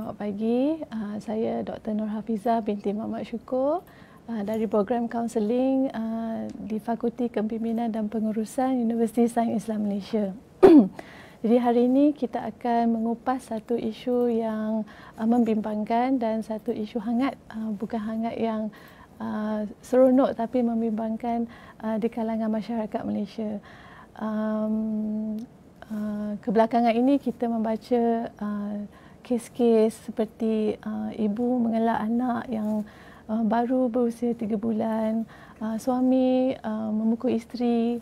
Selamat pagi, saya Dr. Nur Hafizah binti Muhammad Syukur dari program kaunseling di Fakulti Kepimpinan dan Pengurusan Universiti Sains Islam Malaysia. Jadi hari ini kita akan mengupas satu isu yang membimbangkan dan satu isu hangat, bukan hangat yang seronok tapi membimbangkan di kalangan masyarakat Malaysia. Kebelakangan ini kita membaca kes-kes seperti ibu mengelak anak yang baru berusia 3 bulan, suami memukul isteri,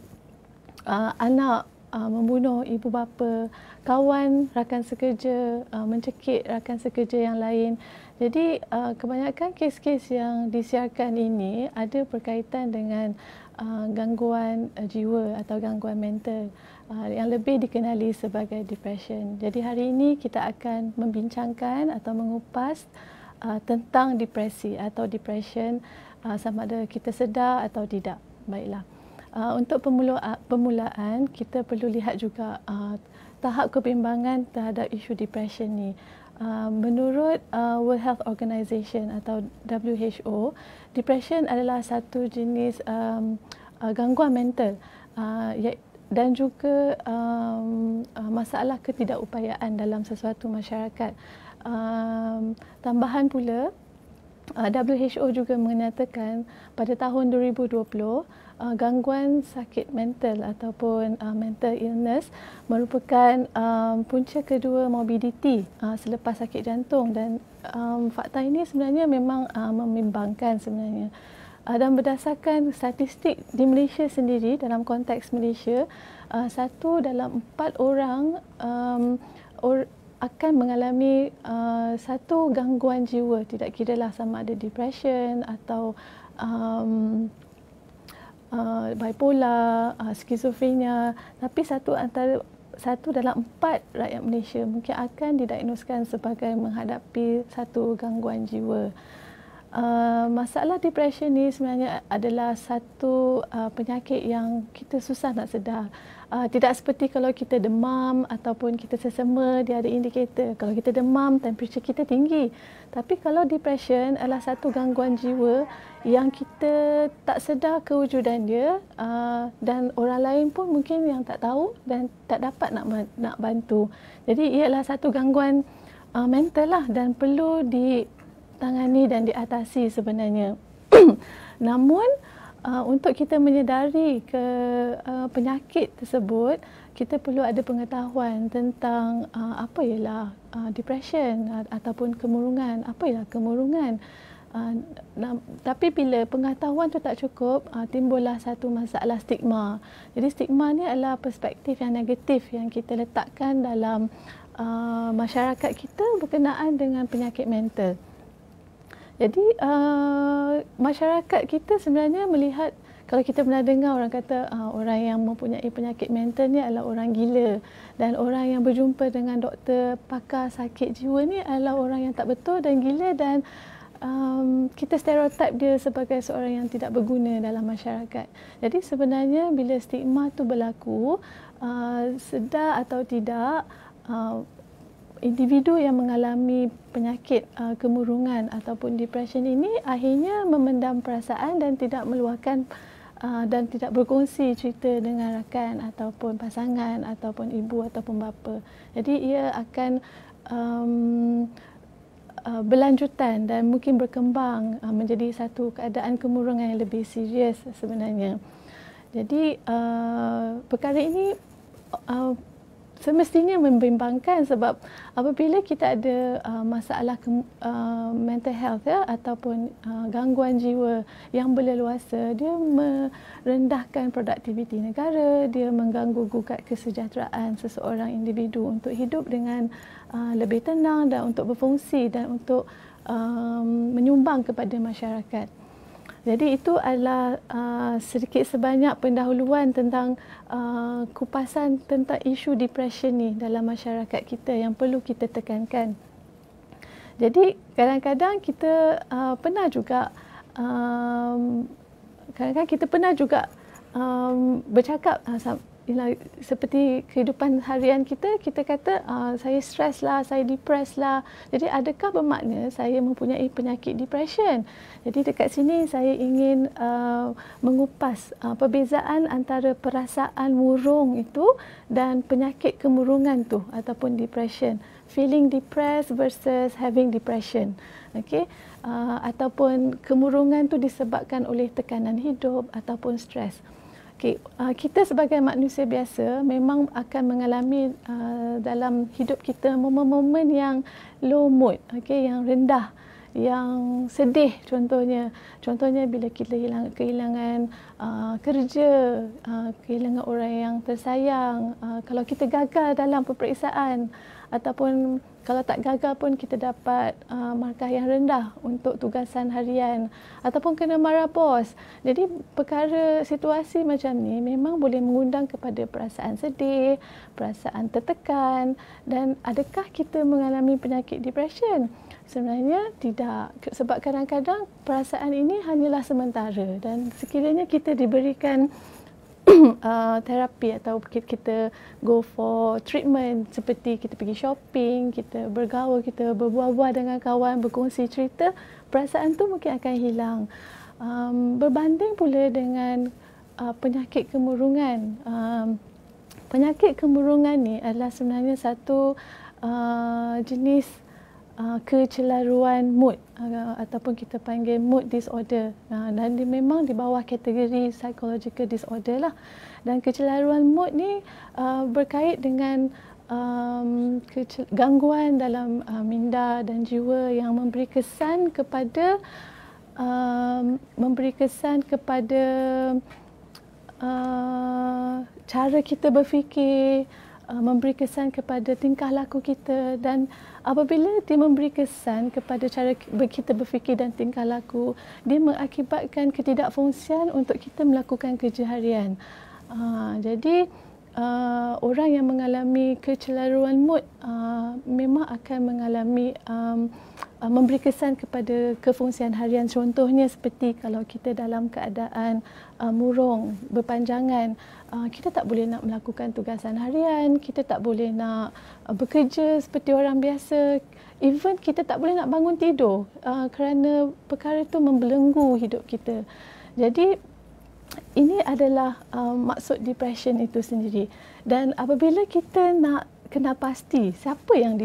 anak membunuh ibu bapa, kawan rakan sekerja mencekik rakan sekerja yang lain. Jadi kebanyakan kes-kes yang disiarkan ini ada berkaitan dengan gangguan jiwa atau gangguan mental yang lebih dikenali sebagai depression. Jadi hari ini kita akan membincangkan atau mengupas tentang depresi atau depression, sama ada kita sedar atau tidak. Baiklah. Untuk permulaan kita perlu lihat juga tahap kebimbangan terhadap isu depression ni. Menurut World Health Organization atau WHO, depression adalah satu jenis gangguan mental dan juga masalah ketidakupayaan dalam sesuatu masyarakat. Tambahan pula, WHO juga menyatakan pada tahun 2020 gangguan sakit mental ataupun mental illness merupakan punca kedua morbidity selepas sakit jantung, dan fakta ini sebenarnya memang membimbangkan sebenarnya. Dan berdasarkan statistik di Malaysia sendiri, dalam konteks Malaysia, 1 dalam 4 orang akan mengalami satu gangguan jiwa, tidak kiralah sama ada depression atau bipolar, skizofrenia, tapi satu dalam 4 rakyat Malaysia mungkin akan didiagnoskan sebagai menghadapi satu gangguan jiwa. Masalah depression ni sebenarnya adalah satu penyakit yang kita susah nak sedar. Tidak seperti kalau kita demam ataupun kita sesama, dia ada indikator. Kalau kita demam, temperature kita tinggi. Tapi kalau depression adalah satu gangguan jiwa yang kita tak sedar kewujudan dia, dan orang lain pun mungkin yang tak tahu dan tak dapat nak bantu. Jadi ia adalah satu gangguan mental lah, dan perlu ditangani dan diatasi sebenarnya. Namun untuk kita menyedari penyakit tersebut, kita perlu ada pengetahuan tentang apa ialah depression ataupun kemurungan. Apa ialah kemurungan? Tapi bila pengetahuan itu tak cukup, timbullah satu masalah stigma. Jadi stigma ni adalah perspektif yang negatif yang kita letakkan dalam masyarakat kita berkenaan dengan penyakit mental. Jadi masyarakat kita sebenarnya melihat, kalau kita pernah dengar orang kata orang yang mempunyai penyakit mental ni adalah orang gila, dan orang yang berjumpa dengan doktor pakar sakit jiwa ni adalah orang yang tak betul dan gila, dan kita stereotip dia sebagai seorang yang tidak berguna dalam masyarakat. Jadi sebenarnya bila stigma tu berlaku, sedar atau tidak, individu yang mengalami penyakit kemurungan ataupun depression ini akhirnya memendam perasaan dan tidak meluahkan dan tidak berkongsi cerita dengan rakan ataupun pasangan ataupun ibu ataupun bapa. Jadi ia akan berlanjutan dan mungkin berkembang menjadi satu keadaan kemurungan yang lebih serius sebenarnya. Jadi perkara ini semestinya membimbangkan, sebab apabila kita ada masalah mental health ataupun gangguan jiwa yang berleluasa, dia merendahkan produktiviti negara, dia mengganggu gugat kesejahteraan seseorang individu untuk hidup dengan lebih tenang dan untuk berfungsi dan untuk menyumbang kepada masyarakat. Jadi itu adalah sedikit sebanyak pendahuluan tentang kupasan tentang isu depression ni dalam masyarakat kita yang perlu kita tekankan. Jadi kadang-kadang kita pernah juga bercakap seperti kehidupan harian kita, kita kata saya stres lah, saya depres lah. Jadi adakah bermakna saya mempunyai penyakit depression? Jadi dekat sini saya ingin mengupas perbezaan antara perasaan murung itu dan penyakit kemurungan tu ataupun depression. Feeling depressed versus having depression. Okey, ataupun kemurungan tu disebabkan oleh tekanan hidup ataupun stres. Okay, kita sebagai manusia biasa memang akan mengalami dalam hidup kita momen-momen yang low mood, okay, yang rendah, yang sedih contohnya. Contohnya bila kita kehilangan kerja, kehilangan orang yang tersayang, kalau kita gagal dalam peperiksaan ataupun kalau tak gagal pun kita dapat markah yang rendah untuk tugasan harian ataupun kena marah bos. Jadi perkara situasi macam ni memang boleh mengundang kepada perasaan sedih, perasaan tertekan, dan adakah kita mengalami penyakit depression? Sebenarnya tidak, sebab kadang-kadang perasaan ini hanyalah sementara dan sekiranya kita diberikan terapi atau kita go for treatment seperti kita pergi shopping, kita bergaul, kita berbual-bual dengan kawan, berkongsi cerita, perasaan tu mungkin akan hilang. Berbanding pula dengan penyakit kemurungan. Penyakit kemurungan ni adalah sebenarnya satu jenis kecelaruan mood ataupun kita panggil mood disorder, dan dia memang di bawah kategori psychological disorder lah. Dan kecelaruan mood ni berkait dengan gangguan dalam minda dan jiwa yang memberi kesan kepada cara kita berfikir, memberi kesan kepada tingkah laku kita, dan apabila dia memberi kesan kepada cara kita berfikir dan tingkah laku, dia mengakibatkan ketidakfungsian untuk kita melakukan kerja harian. Jadi orang yang mengalami kecelaruan mood memang akan mengalami memberi kesan kepada kefungsian harian. Contohnya seperti kalau kita dalam keadaan murung berpanjangan, kita tak boleh nak melakukan tugasan harian, kita tak boleh nak bekerja seperti orang biasa, even kita tak boleh nak bangun tidur kerana perkara itu membelenggu hidup kita. Jadi ini adalah maksud depression itu sendiri. Dan apabila kita nak kena pasti siapa yang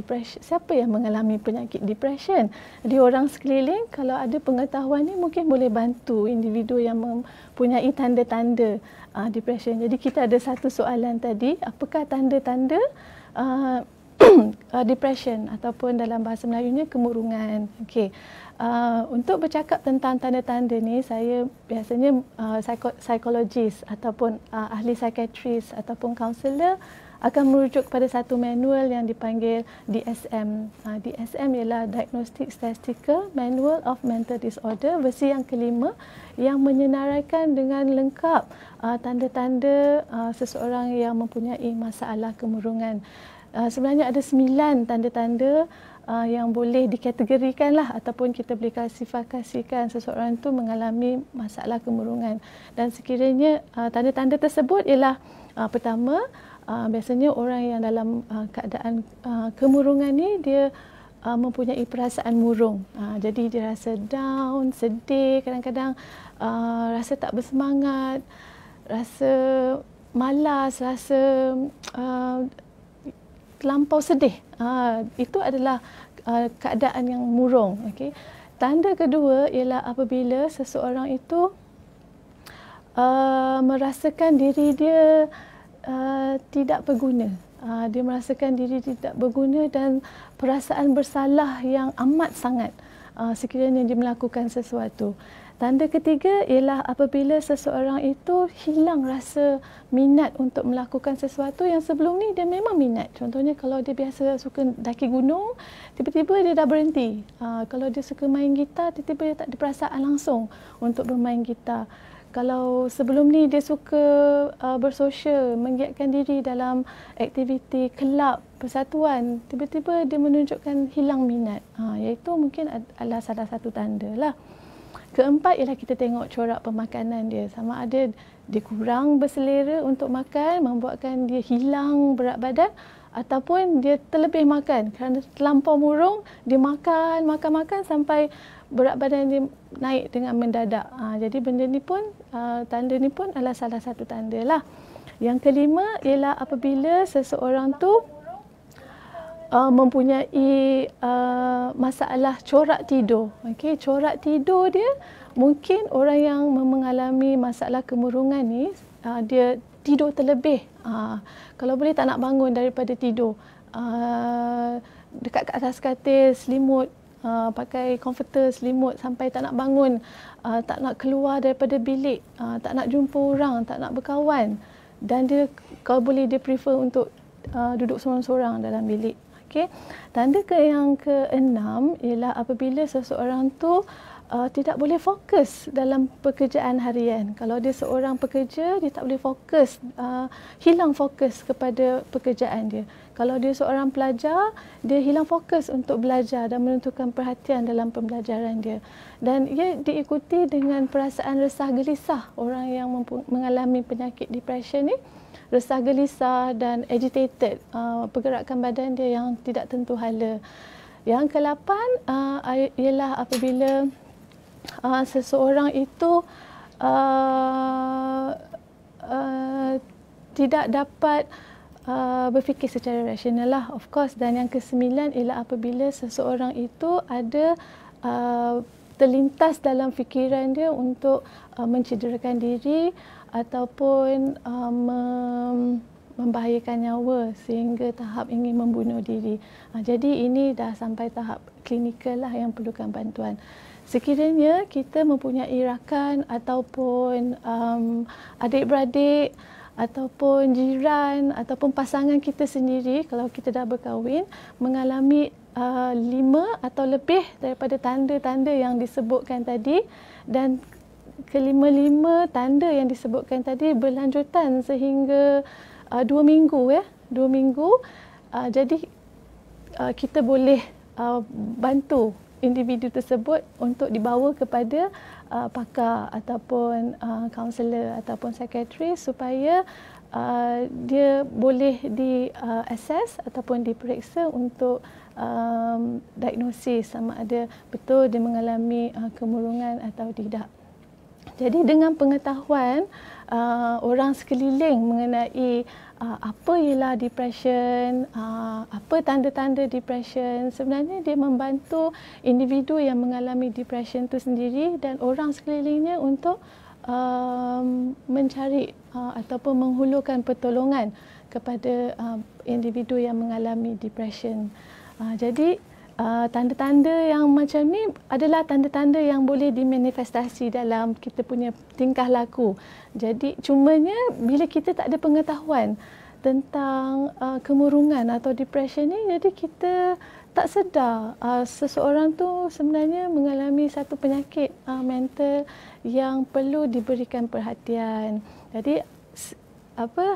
mengalami penyakit depression, jadi orang sekeliling kalau ada pengetahuan ni mungkin boleh bantu individu yang mempunyai tanda-tanda depression. Jadi kita ada satu soalan tadi, apakah tanda-tanda depression ataupun dalam bahasa Melayunya kemurungan. Okey. Untuk bercakap tentang tanda-tanda ni, saya biasanya psikologis ataupun ahli psikiatris ataupun kaunselor akan merujuk kepada satu manual yang dipanggil DSM. DSM ialah Diagnostic Statistical Manual of Mental Disorder versi yang kelima, yang menyenaraikan dengan lengkap tanda-tanda seseorang yang mempunyai masalah kemurungan. Sebenarnya ada 9 tanda-tanda yang boleh dikategorikan lah ataupun kita boleh klasifikasikan seseorang itu mengalami masalah kemurungan. Dan sekiranya tanda-tanda tersebut ialah pertama, biasanya orang yang dalam keadaan kemurungan ni dia mempunyai perasaan murung. Jadi dia rasa down, sedih, kadang-kadang rasa tak bersemangat, rasa malas, rasa terlampau sedih. Itu adalah keadaan yang murung. Okay. Tanda kedua ialah apabila seseorang itu merasakan diri dia tidak berguna. Dia merasakan diri tidak berguna dan perasaan bersalah yang amat sangat sekiranya dia melakukan sesuatu. Tanda ketiga ialah apabila seseorang itu hilang rasa minat untuk melakukan sesuatu yang sebelum ni dia memang minat. Contohnya kalau dia biasa suka daki gunung, tiba-tiba dia dah berhenti. Kalau dia suka main gitar, tiba-tiba dia tak ada perasaan langsung untuk bermain gitar. Kalau sebelum ni dia suka bersosial, menggiatkan diri dalam aktiviti kelab, persatuan, tiba-tiba dia menunjukkan hilang minat. Iaitu mungkin adalah salah satu tanda lah. Keempat ialah kita tengok corak pemakanan dia. Sama ada dia kurang berselera untuk makan, membuatkan dia hilang berat badan, ataupun dia terlebih makan. Kerana terlampau murung, dia makan sampai berat badan dia naik dengan mendadak. Jadi benda ni pun, tanda ni pun adalah salah satu tanda lah. Yang kelima ialah apabila seseorang tu mempunyai masalah corak tidur. Okey, corak tidur dia, mungkin orang yang mengalami masalah kemurungan ni, dia tidur terlebih. Kalau boleh tak nak bangun daripada tidur. Dekat kat atas katil, selimut, pakai comforter, selimut sampai tak nak bangun, tak nak keluar daripada bilik, tak nak jumpa orang, tak nak berkawan. Dan dia, kalau boleh, dia prefer untuk duduk sorang-sorang dalam bilik. Okay. Tanda yang keenam ialah apabila seseorang tu tidak boleh fokus dalam pekerjaan harian. Kalau dia seorang pekerja, dia tak boleh fokus, hilang fokus kepada pekerjaan dia. Kalau dia seorang pelajar, dia hilang fokus untuk belajar dan menentukan perhatian dalam pembelajaran dia. Dan ia diikuti dengan perasaan resah gelisah. Orang yang mengalami penyakit depression ni, resah gelisah dan agitated, pergerakan badan dia yang tidak tentu hala. Yang ke-8 ialah apabila seseorang itu tidak dapat berfikir secara rasional lah, of course. Dan yang ke-9 ialah apabila seseorang itu ada terlintas dalam fikiran dia untuk mencederakan diri ataupun membahayakan nyawa sehingga tahap ingin membunuh diri. Jadi ini dah sampai tahap klinikal lah yang perlukan bantuan. Sekiranya kita mempunyai rakan ataupun adik-beradik ataupun jiran ataupun pasangan kita sendiri, kalau kita dah berkahwin, mengalami 5 atau lebih daripada tanda-tanda yang disebutkan tadi, dan kelima-lima tanda yang disebutkan tadi berlanjutan sehingga 2 minggu ya, 2 minggu. Jadi kita boleh bantu individu tersebut untuk dibawa kepada pakar ataupun kaunselor ataupun psikiatris supaya dia boleh di-assess ataupun diperiksa untuk diagnosis sama ada betul dia mengalami kemurungan atau tidak. Jadi dengan pengetahuan orang sekeliling mengenai apa ialah depression, apa tanda-tanda depression, sebenarnya dia membantu individu yang mengalami depression itu sendiri dan orang sekelilingnya untuk mencari ataupun menghulurkan pertolongan kepada individu yang mengalami depression. Jadi tanda-tanda yang macam ni adalah tanda-tanda yang boleh dimanifestasi dalam kita punya tingkah laku. Jadi cumanya bila kita tak ada pengetahuan tentang kemurungan atau depression ni, jadi kita tak sedar seseorang tu sebenarnya mengalami satu penyakit mental yang perlu diberikan perhatian. Jadi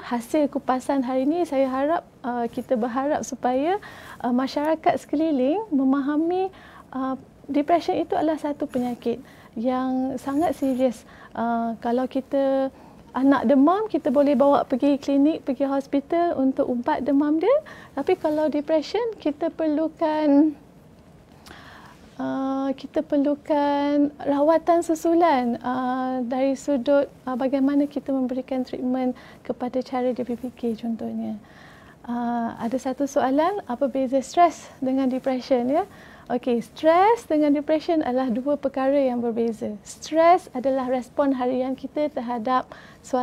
hasil kupasan hari ini, saya harap kita berharap supaya masyarakat sekeliling memahami depression itu adalah satu penyakit yang sangat serius. Kalau kita anak demam, kita boleh bawa pergi klinik, pergi hospital untuk ubat demam dia. Tapi kalau depression, kita perlukan rawatan susulan dari sudut bagaimana kita memberikan treatment kepada cara dia berfikir contohnya. Ada satu soalan, apa beza stres dengan depression ya? Okey, stres dengan depression adalah dua perkara yang berbeza. Stres adalah respon harian kita terhadap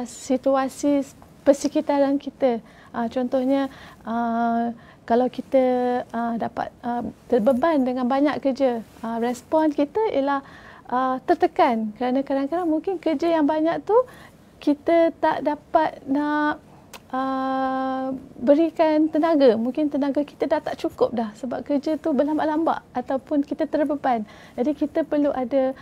situasi persekitaran kita. Contohnya kalau kita dapat terbeban dengan banyak kerja, respon kita ialah tertekan kerana kadang-kadang mungkin kerja yang banyak tu kita tak dapat nak berikan tenaga. Mungkin tenaga kita dah tak cukup dah sebab kerja tu berlambak-lambak ataupun kita terbeban. Jadi kita perlu ada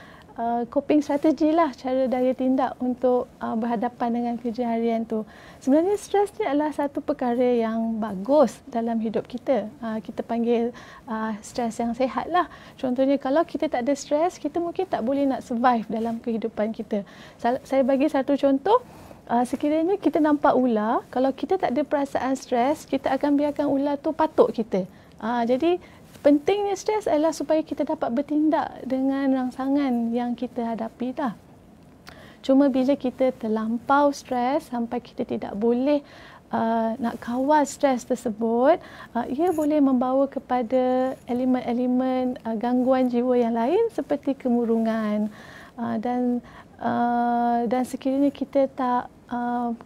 coping strategi lah, cara daya tindak untuk berhadapan dengan kerja harian tu. Sebenarnya stres ni adalah satu perkara yang bagus dalam hidup kita. Kita panggil stres yang sihat lah. Contohnya kalau kita tak ada stres, kita mungkin tak boleh nak survive dalam kehidupan kita. Saya bagi satu contoh. Sekiranya kita nampak ular, kalau kita tak ada perasaan stres, kita akan biarkan ular tu patuk kita. Jadi pentingnya stres adalah supaya kita dapat bertindak dengan rangsangan yang kita hadapi dah. Cuma bila kita terlampau stres sampai kita tidak boleh nak kawal stres tersebut, ia boleh membawa kepada elemen-elemen gangguan jiwa yang lain seperti kemurungan, dan sekiranya kita tak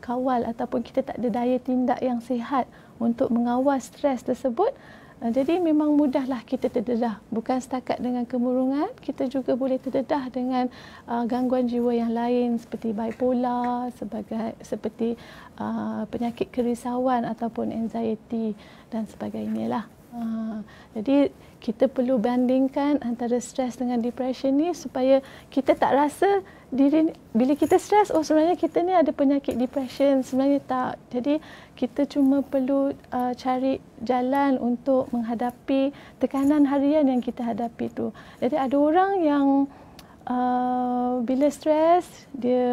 kawal ataupun kita tak ada daya tindak yang sihat untuk mengawal stres tersebut, jadi memang mudahlah kita terdedah. Bukan setakat dengan kemurungan, kita juga boleh terdedah dengan gangguan jiwa yang lain seperti bipolar, seperti penyakit kerisauan ataupun anxiety dan sebagainya lah. Jadi kita perlu bandingkan antara stres dengan depression ni supaya kita tak rasa diri bila kita stres, oh sebenarnya kita ni ada penyakit depression. Sebenarnya tak. Jadi kita cuma perlu cari jalan untuk menghadapi tekanan harian yang kita hadapi tu. Jadi ada orang yang bila stres dia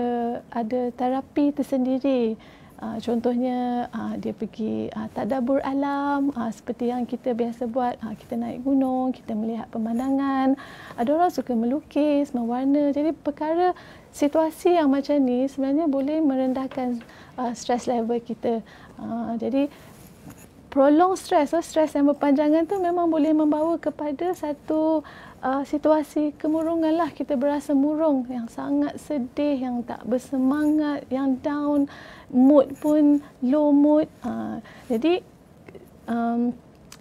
ada terapi tersendiri. Contohnya dia pergi tadabbur alam, seperti yang kita biasa buat. Kita naik gunung, kita melihat pemandangan. Ada orang suka melukis, mewarna. Jadi perkara situasi yang macam ni sebenarnya boleh merendahkan stress level kita. Jadi prolong stres yang berpanjangan tu memang boleh membawa kepada satu situasi kemurungan lah. Kita berasa murung, yang sangat sedih, yang tak bersemangat, yang down, mood pun low mood. Jadi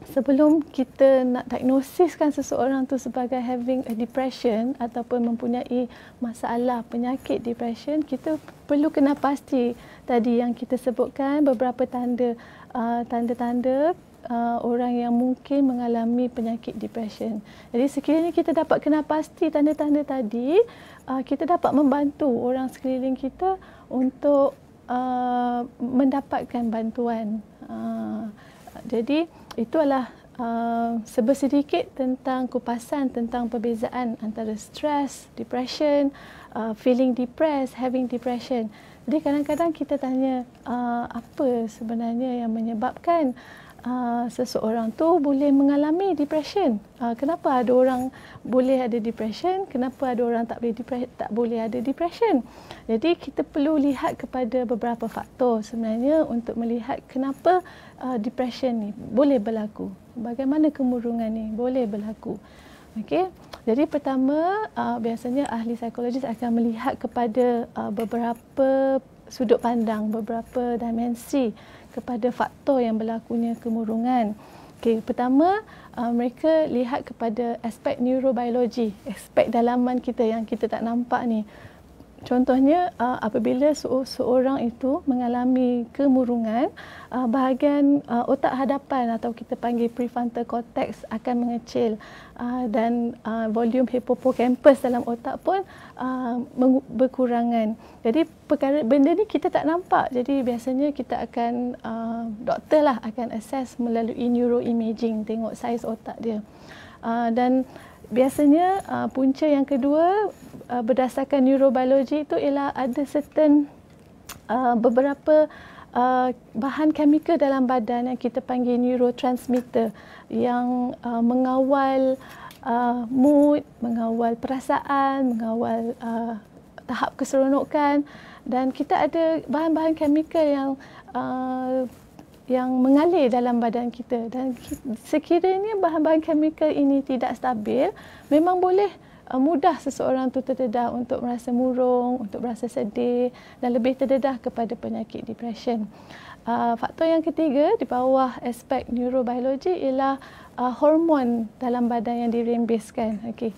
sebelum kita nak diagnosiskan seseorang tu sebagai having a depression ataupun mempunyai masalah penyakit depression, kita perlu kena pasti tadi yang kita sebutkan beberapa tanda-tanda orang yang mungkin mengalami penyakit depression. Jadi sekiranya kita dapat kena pasti tanda-tanda tadi, kita dapat membantu orang sekeliling kita untuk mendapatkan bantuan. Jadi itulah sebersedikit tentang kupasan tentang perbezaan antara stress, depression, feeling depressed, having depression. Jadi kadang-kadang kita tanya apa sebenarnya yang menyebabkan seseorang tu boleh mengalami depression. Kenapa ada orang boleh ada depression, kenapa ada orang tak boleh ada depression. Jadi kita perlu lihat kepada beberapa faktor sebenarnya untuk melihat kenapa depression ni boleh berlaku, bagaimana kemurungan ni boleh berlaku. Okey. Jadi pertama, biasanya ahli psikologis akan melihat kepada beberapa sudut pandang, beberapa dimensi kepada faktor yang berlakunya kemurungan. Okey, pertama mereka lihat kepada aspek neurobiologi, aspek dalaman kita yang kita tak nampak ni. Contohnya apabila seorang itu mengalami kemurungan, bahagian otak hadapan atau kita panggil prefrontal cortex akan mengecil, dan volume hippocampus dalam otak pun berkurangan. Jadi benda ni kita tak nampak. Jadi biasanya kita akan doktor lah akan assess melalui neuroimaging, tengok saiz otak dia. Dan biasanya punca yang kedua berdasarkan neurobiologi itu ialah ada certain beberapa bahan chemical dalam badan yang kita panggil neurotransmitter yang mengawal mood, mengawal perasaan, mengawal tahap keseronokan, dan kita ada bahan-bahan chemical yang mengalir dalam badan kita, dan sekiranya bahan-bahan chemical ini tidak stabil, memang boleh mudah seseorang tu terdedah untuk merasa murung, untuk merasa sedih dan lebih terdedah kepada penyakit depression. Faktor yang ketiga di bawah aspek neurobiologi ialah hormon dalam badan yang dirembeskan. Okey.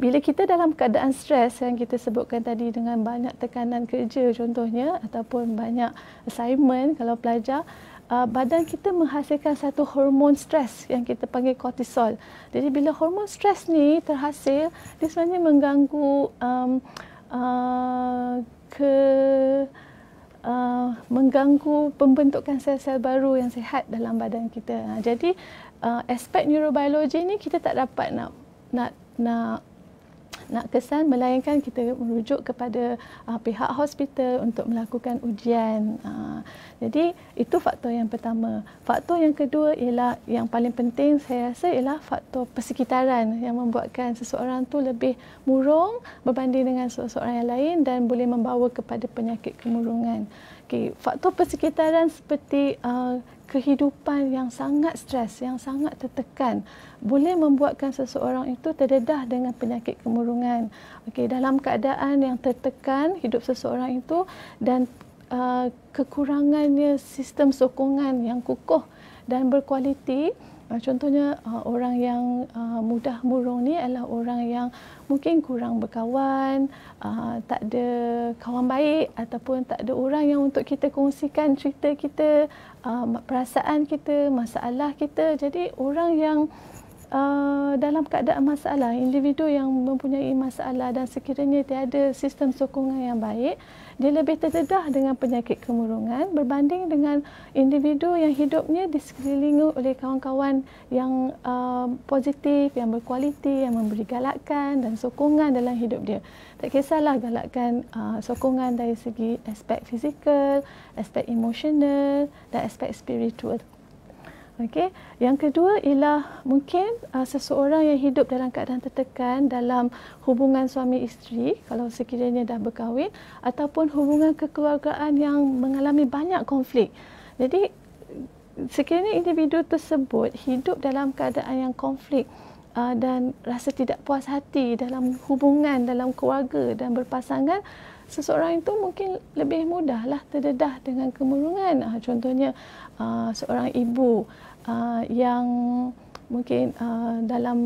Bila kita dalam keadaan stres yang kita sebutkan tadi dengan banyak tekanan kerja contohnya ataupun banyak assignment kalau pelajar, badan kita menghasilkan satu hormon stres yang kita panggil kortisol. Jadi bila hormon stres ni terhasil, dia sebenarnya mengganggu mengganggu pembentukan sel-sel baru yang sihat dalam badan kita. Jadi aspek neurobiologi ni kita tak dapat nak kesan, melainkan kita merujuk kepada pihak hospital untuk melakukan ujian. Jadi itu faktor yang pertama. Faktor yang kedua ialah yang paling penting saya rasa ialah faktor persekitaran yang membuatkan seseorang tu lebih murung berbanding dengan seseorang yang lain dan boleh membawa kepada penyakit kemurungan. Okay, faktor persekitaran seperti kehidupan yang sangat stres, yang sangat tertekan, boleh membuatkan seseorang itu terdedah dengan penyakit kemurungan. Okey, dalam keadaan yang tertekan hidup seseorang itu dan kekurangannya sistem sokongan yang kukuh dan berkualiti. Contohnya orang yang mudah murung ni adalah orang yang mungkin kurang berkawan, tak ada kawan baik ataupun tak ada orang yang untuk kita kongsikan cerita kita, perasaan kita, masalah kita. Jadi orang yang dalam keadaan masalah, individu yang mempunyai masalah dan sekiranya tiada sistem sokongan yang baik, dia lebih terdedah dengan penyakit kemurungan berbanding dengan individu yang hidupnya disekelilingi oleh kawan-kawan yang positif, yang berkualiti, yang memberi galakan dan sokongan dalam hidup dia. Tak kisahlah galakan sokongan dari segi aspek fizikal, aspek emosional dan aspek spiritual. Okey, yang kedua ialah mungkin seseorang yang hidup dalam keadaan tertekan dalam hubungan suami isteri kalau sekiranya dah berkahwin ataupun hubungan kekeluargaan yang mengalami banyak konflik. Jadi sekiranya individu tersebut hidup dalam keadaan yang konflik dan rasa tidak puas hati dalam hubungan, dalam keluarga dan berpasangan, seseorang itu mungkin lebih mudahlah terdedah dengan kemurungan. Contohnya seorang ibu yang mungkin dalam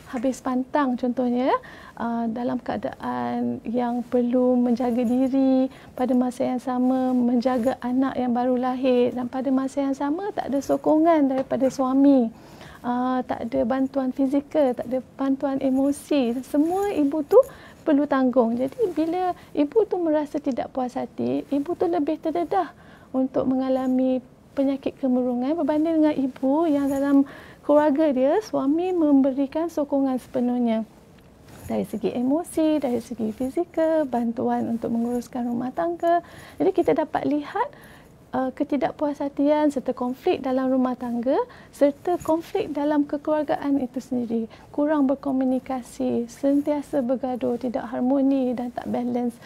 habis pantang contohnya, dalam keadaan yang perlu menjaga diri, pada masa yang sama menjaga anak yang baru lahir dan pada masa yang sama tak ada sokongan daripada suami, tak ada bantuan fizikal, tak ada bantuan emosi, semua ibu tu perlu tanggung. Jadi bila ibu tu merasa tidak puas hati, ibu tu lebih terdedah untuk mengalami penyakit kemurungan berbanding dengan ibu yang dalam keluarga dia, suami memberikan sokongan sepenuhnya dari segi emosi, dari segi fizikal, bantuan untuk menguruskan rumah tangga. Jadi kita dapat lihat ketidakpuashatian serta konflik dalam rumah tangga serta konflik dalam kekeluargaan itu sendiri. Kurang berkomunikasi, sentiasa bergaduh, tidak harmoni dan tak balance.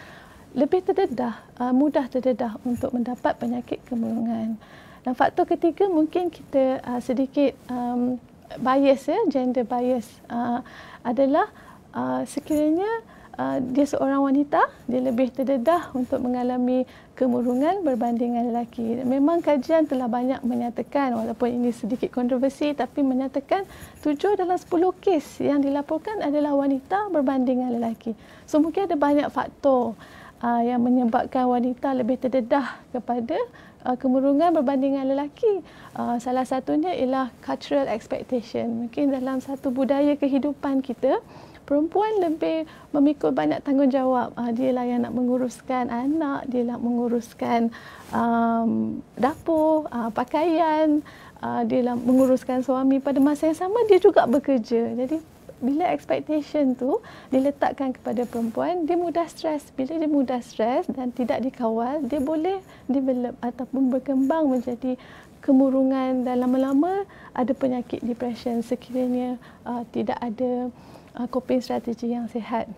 Lebih terdedah, mudah terdedah untuk mendapat penyakit kemurungan. Dan faktor ketiga mungkin kita sedikit bias, gender bias, adalah sekiranya dia seorang wanita, dia lebih terdedah untuk mengalami kemurungan berbanding dengan lelaki. Memang kajian telah banyak menyatakan, walaupun ini sedikit kontroversi, tapi menyatakan 7 dalam 10 kes yang dilaporkan adalah wanita berbanding dengan lelaki. So mungkin ada banyak faktor yang menyebabkan wanita lebih terdedah kepada kemurungan berbanding dengan lelaki. Salah satunya ialah cultural expectation. Mungkin dalam satu budaya kehidupan kita, perempuan lebih memikul banyak tanggungjawab. Dia lah yang nak menguruskan anak, dia nak menguruskan dapur, pakaian, dia lah menguruskan suami. Pada masa yang sama dia juga bekerja. Jadi bila expectation tu diletakkan kepada perempuan, dia mudah stres. Bila dia mudah stres dan tidak dikawal, dia boleh develop ataupun berkembang menjadi kemurungan dan lama-lama ada penyakit depression sekiranya tidak ada coping strategi yang sihat.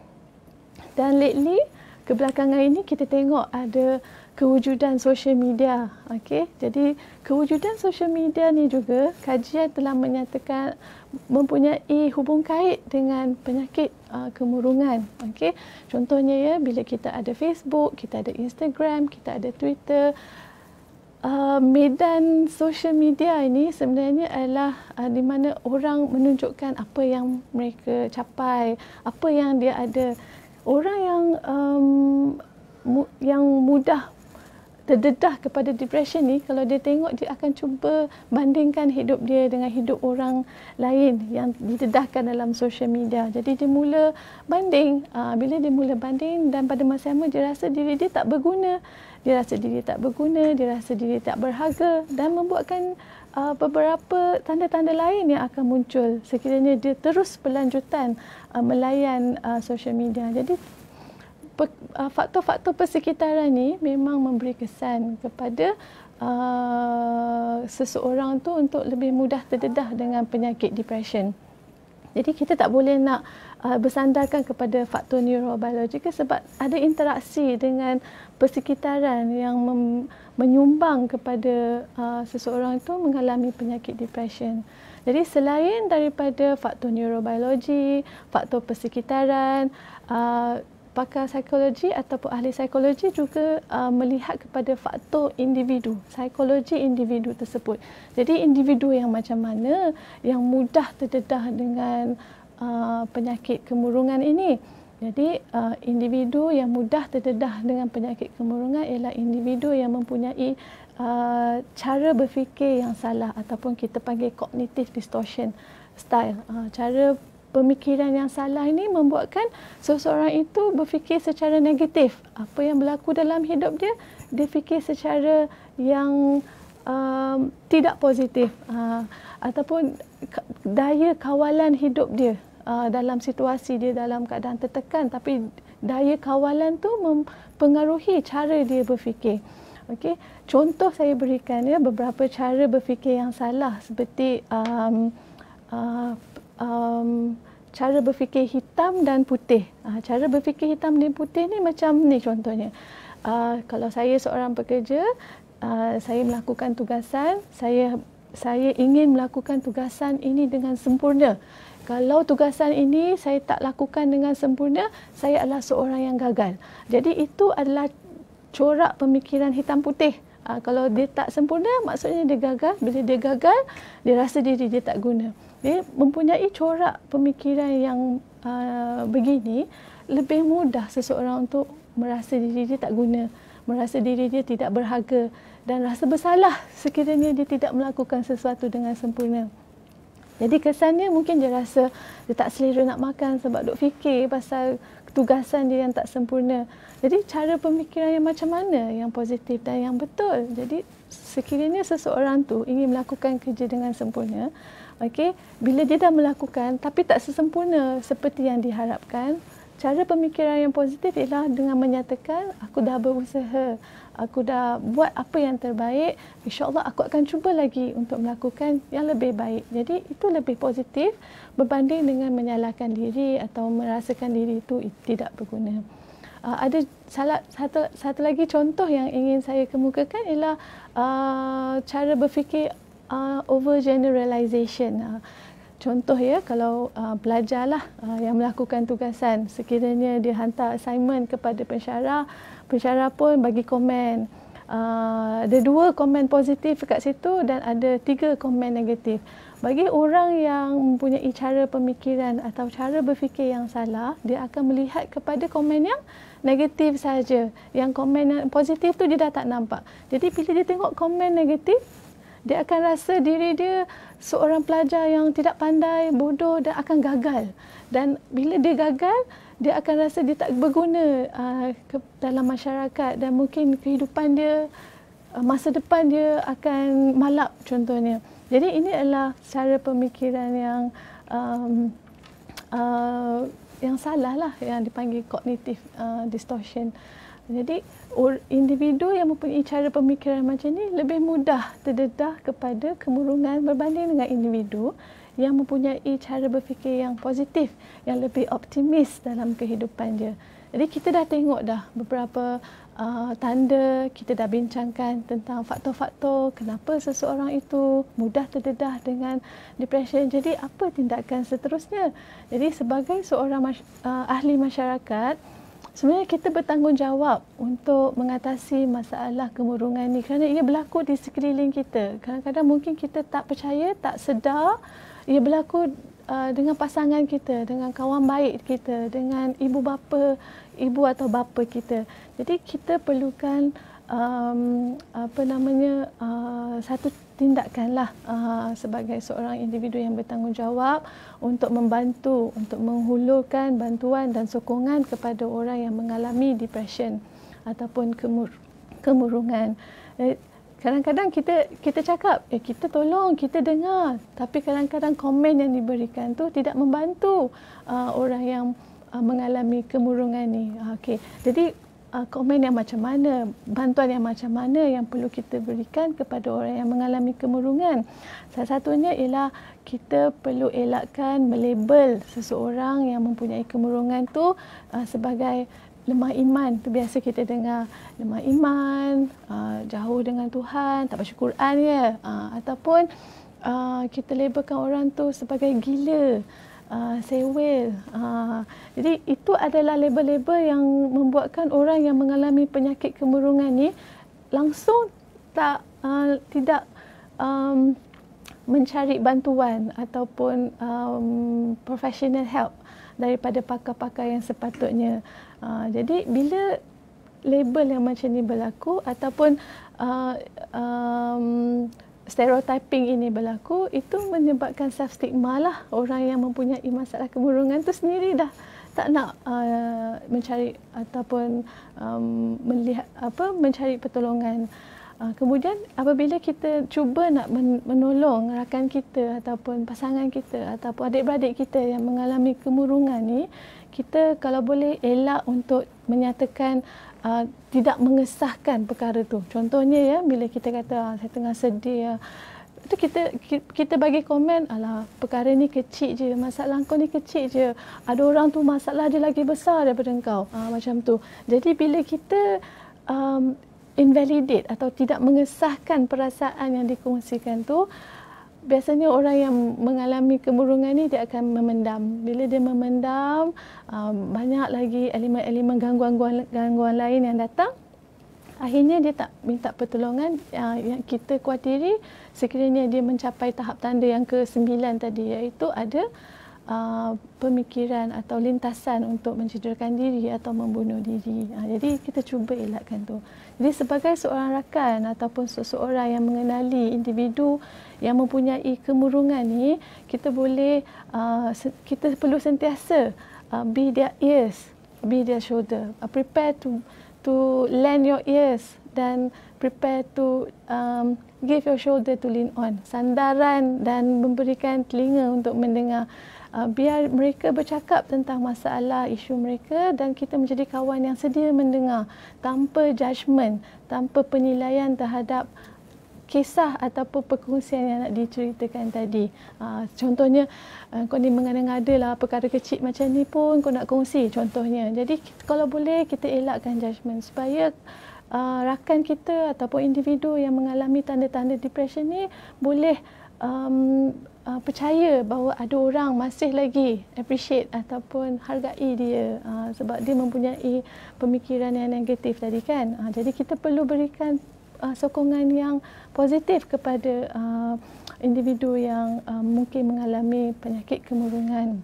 Dan lately, kebelakangan ini kita tengok ada kewujudan social media. Okey, jadi kewujudan social media ni juga kajian telah menyatakan mempunyai hubung kait dengan penyakit kemurungan. Okey, contohnya ya, bila kita ada Facebook, kita ada Instagram, kita ada Twitter, medan social media ini sebenarnya adalah di mana orang menunjukkan apa yang mereka capai, apa yang dia ada. Orang yang mudah terdedah kepada depression ni, kalau dia tengok, dia akan cuba bandingkan hidup dia dengan hidup orang lain yang didedahkan dalam social media. Jadi dia mula banding. Bila dia mula banding, dan pada masa sama dia rasa diri dia tak berguna. Dia rasa diri tak berguna, dia rasa diri tak berharga, dan membuatkan beberapa tanda-tanda lain yang akan muncul sekiranya dia terus berlanjutan melayan social media. Jadi faktor-faktor persekitaran ni memang memberi kesan kepada seseorang tu untuk lebih mudah terdedah dengan penyakit depression. Jadi kita tak boleh nak bersandarkan kepada faktor neurobiologikal sebab ada interaksi dengan persekitaran yang menyumbang kepada seseorang itu mengalami penyakit depression. Jadi selain daripada faktor neurobiologi, faktor persekitaran, pakar psikologi ataupun ahli psikologi juga melihat kepada faktor individu, psikologi individu tersebut. Jadi individu yang macam mana yang mudah terdedah dengan penyakit kemurungan ini. Jadi individu yang mudah terdedah dengan penyakit kemurungan ialah individu yang mempunyai cara berfikir yang salah ataupun kita panggil cognitive distortion style. Cara pemikiran yang salah ini membuatkan seseorang itu berfikir secara negatif. Apa yang berlaku dalam hidup dia, dia fikir secara yang tidak positif. Ataupun daya kawalan hidup dia dalam situasi dia dalam keadaan tertekan, tapi daya kawalan tu mempengaruhi cara dia berfikir. Okey, contoh saya berikan ya beberapa cara berfikir yang salah seperti cara berfikir hitam dan putih. Cara berfikir hitam dan putih ni macam ni contohnya. Kalau saya seorang pekerja, saya melakukan tugasan, saya ingin melakukan tugasan ini dengan sempurna. Kalau tugasan ini saya tak lakukan dengan sempurna, saya adalah seorang yang gagal. Jadi itu adalah corak pemikiran hitam putih. Kalau dia tak sempurna, maksudnya dia gagal. Bila dia gagal, dia rasa diri dia tak guna. Dia mempunyai corak pemikiran yang begini, lebih mudah seseorang untuk merasa diri dia tak guna, merasa diri dia tidak berharga dan rasa bersalah sekiranya dia tidak melakukan sesuatu dengan sempurna. Jadi kesannya mungkin dia rasa dia tak selera nak makan sebab duk fikir pasal tugasan dia yang tak sempurna. Jadi cara pemikiran yang macam mana yang positif dan yang betul. Jadi sekiranya seseorang tu ingin melakukan kerja dengan sempurna, okey, bila dia dah melakukan tapi tak sesempurna seperti yang diharapkan, cara pemikiran yang positif ialah dengan menyatakan aku dah berusaha, aku dah buat apa yang terbaik, insya-Allah aku akan cuba lagi untuk melakukan yang lebih baik. Jadi itu lebih positif berbanding dengan menyalahkan diri atau merasakan diri itu tidak berguna. Ada satu lagi contoh yang ingin saya kemukakan ialah cara berfikir overgeneralization. Contoh ya, kalau pelajarlah yang melakukan tugasan, sekiranya dia hantar assignment kepada pensyarah, pensyarah pun bagi komen. Ada 2 komen positif kat situ dan ada 3 komen negatif. Bagi orang yang mempunyai cara pemikiran atau cara berfikir yang salah, dia akan melihat kepada komen yang negatif saja. Yang komen yang positif tu dia dah tak nampak. Jadi bila dia tengok komen negatif, dia akan rasa diri dia seorang pelajar yang tidak pandai, bodoh dan akan gagal. Dan bila dia gagal, dia akan rasa dia tak berguna dalam masyarakat dan mungkin kehidupan dia, masa depan dia akan malap contohnya. Jadi ini adalah cara pemikiran yang salah lah, yang dipanggil cognitive distortion. Jadi individu yang mempunyai cara pemikiran macam ni lebih mudah terdedah kepada kemurungan berbanding dengan individu yang mempunyai cara berfikir yang positif, yang lebih optimis dalam kehidupan dia. Jadi kita dah tengok dah beberapa tanda, kita dah bincangkan tentang faktor-faktor kenapa seseorang itu mudah terdedah dengan depression. Jadi apa tindakan seterusnya? Jadi sebagai seorang ahli masyarakat, sebenarnya kita bertanggungjawab untuk mengatasi masalah kemurungan ni kerana ia berlaku di sekeliling kita. Kadang-kadang mungkin kita tak percaya, tak sedar ia berlaku dengan pasangan kita, dengan kawan baik kita, dengan ibu bapa ibu atau bapa kita. Jadi kita perlukan satu tindakanlah sebagai seorang individu yang bertanggungjawab untuk membantu, untuk menghulurkan bantuan dan sokongan kepada orang yang mengalami depression ataupun kemurungan. Kadang-kadang kita cakap, kita tolong, kita dengar, tapi kadang-kadang komen yang diberikan tu tidak membantu orang yang mengalami kemurungan ni. Okey. Jadi komen yang macam mana, bantuan yang macam mana yang perlu kita berikan kepada orang yang mengalami kemurungan. Salah satunya ialah kita perlu elakkan melabel seseorang yang mempunyai kemurungan tu sebagai lemah iman. Tu biasa kita dengar, lemah iman, jauh dengan Tuhan, tak baca Quran ya, ataupun kita labelkan orang tu sebagai gila, sewel. Jadi itu adalah label-label yang membuatkan orang yang mengalami penyakit kemurungan ni langsung tidak mencari bantuan ataupun professional help daripada pakar-pakar yang sepatutnya. Jadi bila label yang macam ni berlaku ataupun stereotyping ini berlaku, itu menyebabkan self stigma lah. Orang yang mempunyai masalah kemurungan tu sendiri dah tak nak mencari ataupun mencari pertolongan. Kemudian apabila kita cuba nak menolong rakan kita ataupun pasangan kita ataupun adik-beradik kita yang mengalami kemurungan ni, kita kalau boleh elak untuk menyatakan tidak mengesahkan perkara tu. Contohnya ya, bila kita kata saya tengah sedih, itu kita bagi komen, alah perkara ni kecil je, masalah kau ni kecil je, ada orang tu masalah dia lagi besar daripada kau, macam tu. Jadi bila kita invalidate atau tidak mengesahkan perasaan yang dikongsikan tu, biasanya orang yang mengalami kemurungan ni dia akan memendam. Bila dia memendam, banyak lagi elemen-elemen gangguan lain yang datang. Akhirnya dia tak minta pertolongan. Yang kita khawatiri sekiranya dia mencapai tahap tanda yang ke-9 tadi, iaitu ada pemikiran atau lintasan untuk mencederakan diri atau membunuh diri. Jadi kita cuba elakkan tu. Jadi sebagai seorang rakan ataupun seseorang yang mengenali individu yang mempunyai kemurungan ni, kita boleh kita perlu sentiasa be their ears, be their shoulder, prepare to lend your ears dan prepare to give your shoulder to lean on, sandaran dan memberikan telinga untuk mendengar. Biar mereka bercakap tentang masalah, isu mereka, dan kita menjadi kawan yang sedia mendengar tanpa judgement, tanpa penilaian terhadap kisah ataupun perkongsian yang nak diceritakan tadi. Contohnya, kau ni mengada-ngada lah perkara kecil macam ni pun kau nak kongsi, contohnya. Jadi kalau boleh kita elakkan judgement supaya rakan kita ataupun individu yang mengalami tanda-tanda depression ni boleh percaya bahawa ada orang masih lagi appreciate ataupun hargai dia sebab dia mempunyai pemikiran yang negatif tadi kan. Jadi kita perlu berikan sokongan yang positif kepada individu yang mungkin mengalami penyakit kemurungan.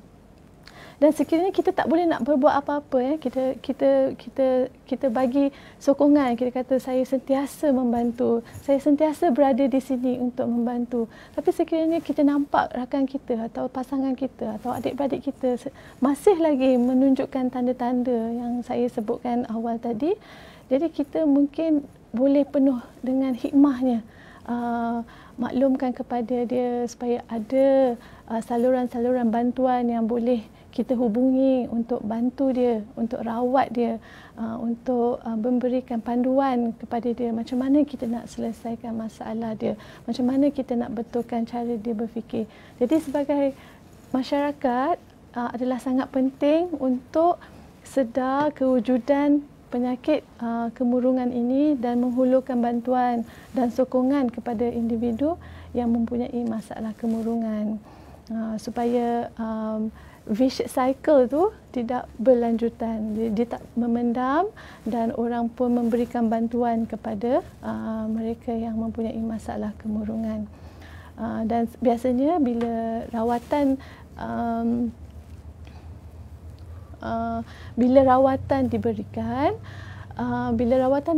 Dan sekiranya kita tak boleh nak berbuat apa-apa, kita bagi sokongan, kita kata saya sentiasa membantu, saya sentiasa berada di sini untuk membantu. Tapi sekiranya kita nampak rakan kita atau pasangan kita atau adik-beradik kita masih lagi menunjukkan tanda-tanda yang saya sebutkan awal tadi, jadi kita mungkin boleh penuh dengan hikmahnya, maklumkan kepada dia supaya ada saluran-saluran bantuan yang boleh kita hubungi untuk bantu dia, untuk rawat dia, untuk memberikan panduan kepada dia macam mana kita nak selesaikan masalah dia, macam mana kita nak betulkan cara dia berfikir. Jadi sebagai masyarakat adalah sangat penting untuk sedar kewujudan penyakit kemurungan ini dan menghulurkan bantuan dan sokongan kepada individu yang mempunyai masalah kemurungan supaya vicious cycle tu tidak berlanjutan. Dia tak memendam dan orang pun memberikan bantuan kepada mereka yang mempunyai masalah kemurungan. Dan biasanya bila rawatan bila rawatan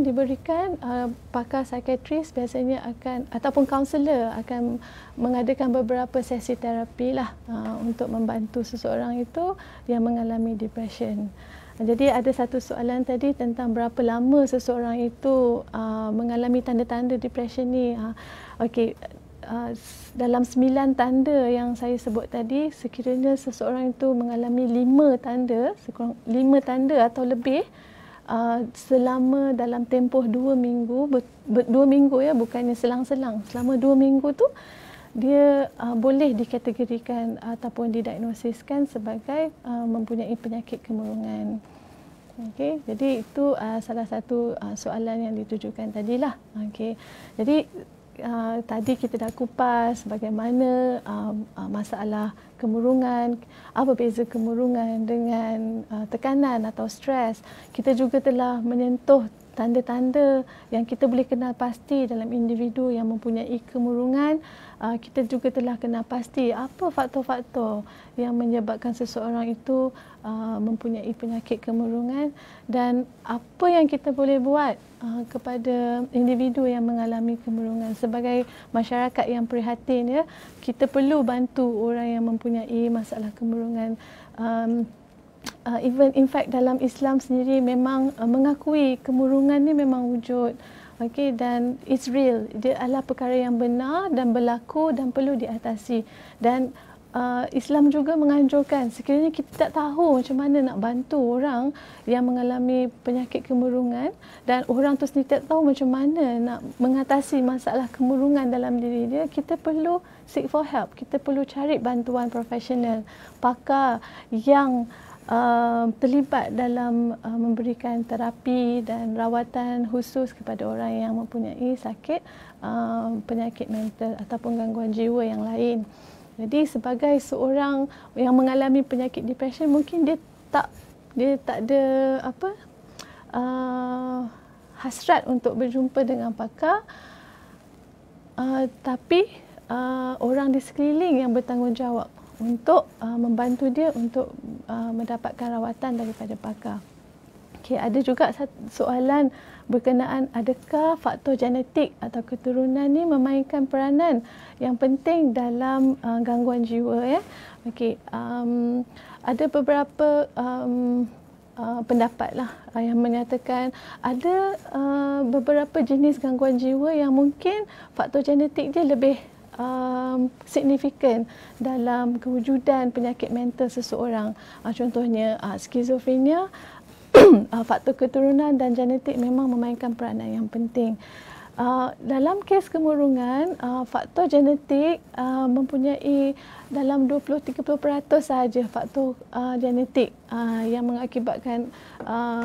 diberikan, pakar psikiatris biasanya akan ataupun kaunselor akan mengadakan beberapa sesi terapi lah untuk membantu seseorang itu yang mengalami depression. Jadi ada satu soalan tadi tentang berapa lama seseorang itu mengalami tanda-tanda depression ni. Okey, dalam 9 tanda yang saya sebut tadi, sekiranya seseorang itu mengalami 5 tanda atau lebih selama dalam tempoh 2 minggu, 2 minggu ya, bukannya selang-selang. Selama 2 minggu tu dia boleh dikategorikan ataupun didiagnosiskan sebagai mempunyai penyakit kemurungan. Okey, jadi itu salah satu soalan yang ditujukan tadilah. Okey. Jadi tadi kita dah kupas bagaimana masalah kemurungan, apa beza kemurungan dengan tekanan atau stres. Kita juga telah menyentuh tanda-tanda yang kita boleh kenal pasti dalam individu yang mempunyai kemurungan. Kita juga telah kenal pasti apa faktor-faktor yang menyebabkan seseorang itu mempunyai penyakit kemurungan dan apa yang kita boleh buat kepada individu yang mengalami kemurungan. Sebagai masyarakat yang prihatin, ya, kita perlu bantu orang yang mempunyai masalah kemurungan. Even in fact dalam Islam sendiri memang mengakui kemurungan ni memang wujud. Okey, dan it's real. Dia adalah perkara yang benar dan berlaku dan perlu diatasi. Dan Islam juga menganjurkan sekiranya kita tak tahu macam mana nak bantu orang yang mengalami penyakit kemurungan dan orang tu sendiri tak tahu macam mana nak mengatasi masalah kemurungan dalam diri dia, kita perlu seek for help. Kita perlu cari bantuan profesional, pakar yang terlibat dalam memberikan terapi dan rawatan khusus kepada orang yang mempunyai sakit penyakit mental ataupun gangguan jiwa yang lain. Jadi sebagai seorang yang mengalami penyakit depression, mungkin dia tak ada hasrat untuk berjumpa dengan pakar, tapi orang di sekeliling yang bertanggungjawab untuk membantu dia untuk mendapatkan rawatan daripada pakar. Okay, ada juga soalan berkenaan adakah faktor genetik atau keturunan ni memainkan peranan yang penting dalam gangguan jiwa, ya. Okay, ada beberapa pendapat lah yang menyatakan ada beberapa jenis gangguan jiwa yang mungkin faktor genetik dia lebih signifikan dalam kewujudan penyakit mental seseorang. Contohnya skizofrenia, faktor keturunan dan genetik memang memainkan peranan yang penting. Dalam kes kemurungan, faktor genetik mempunyai dalam 20-30% sahaja faktor genetik yang mengakibatkan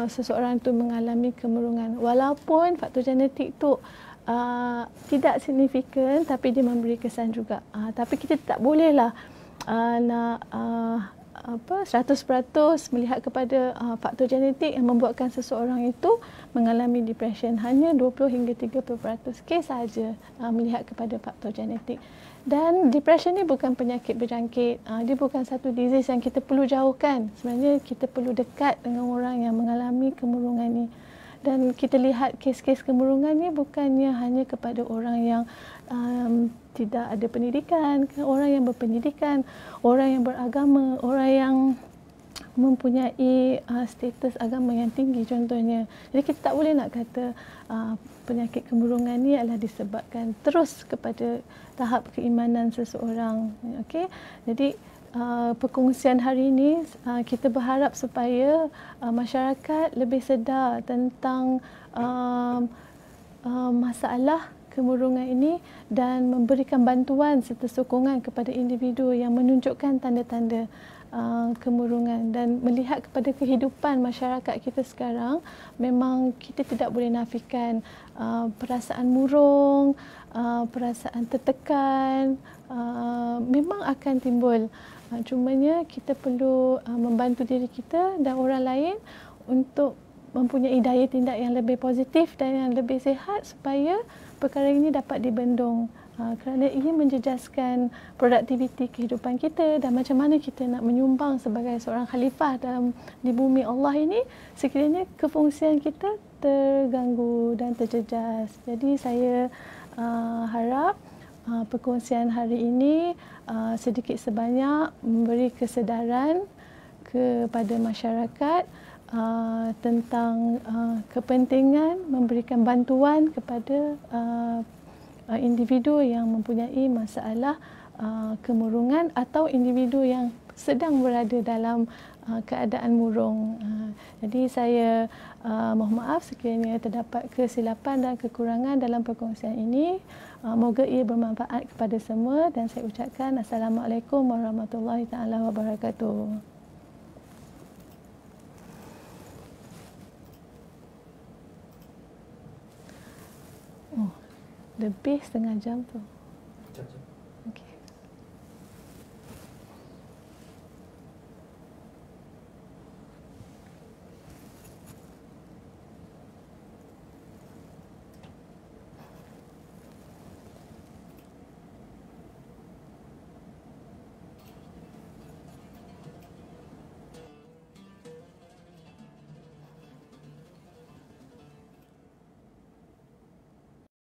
seseorang itu mengalami kemurungan. Walaupun faktor genetik itu tidak signifikan, tapi dia memberi kesan juga. Tapi kita tak bolehlah nak 100% melihat kepada faktor genetik yang membuatkan seseorang itu mengalami depression. Hanya 20 hingga 30% kes sahaja melihat kepada faktor genetik. Dan depression ni bukan penyakit berjangkit. Dia bukan satu disease yang kita perlu jauhkan. Sebenarnya kita perlu dekat dengan orang yang mengalami kemurungan ni. Dan kita lihat kes-kes kemurungan ni bukannya hanya kepada orang yang tidak ada pendidikan, orang yang berpendidikan, orang yang beragama, orang yang mempunyai status agama yang tinggi contohnya. Jadi kita tak boleh nak kata penyakit kemurungan ni adalah disebabkan terus kepada tahap keimanan seseorang. Okey. Jadi perkongsian hari ini kita berharap supaya masyarakat lebih sedar tentang masalah kemurungan ini dan memberikan bantuan serta sokongan kepada individu yang menunjukkan tanda-tanda kemurungan dan melihat kepada kehidupan masyarakat kita sekarang. Memang kita tidak boleh nafikan perasaan murung, perasaan tertekan memang akan timbul. Cumanya kita perlu membantu diri kita dan orang lain untuk mempunyai daya tindak yang lebih positif dan yang lebih sihat supaya perkara ini dapat dibendung. Kerana ia menjejaskan produktiviti kehidupan kita dan macam mana kita nak menyumbang sebagai seorang khalifah di bumi Allah ini sekiranya kefungsian kita terganggu dan terjejas. Jadi saya harap perkongsian hari ini sedikit sebanyak memberi kesedaran kepada masyarakat tentang kepentingan memberikan bantuan kepada individu yang mempunyai masalah kemurungan atau individu yang sedang berada dalam keadaan murung. Jadi saya mohon maaf sekiranya terdapat kesilapan dan kekurangan dalam perkongsian ini. Moga ia bermanfaat kepada semua dan saya ucapkan Assalamualaikum warahmatullahi taala wabarakatuh. Lebih setengah jam tu.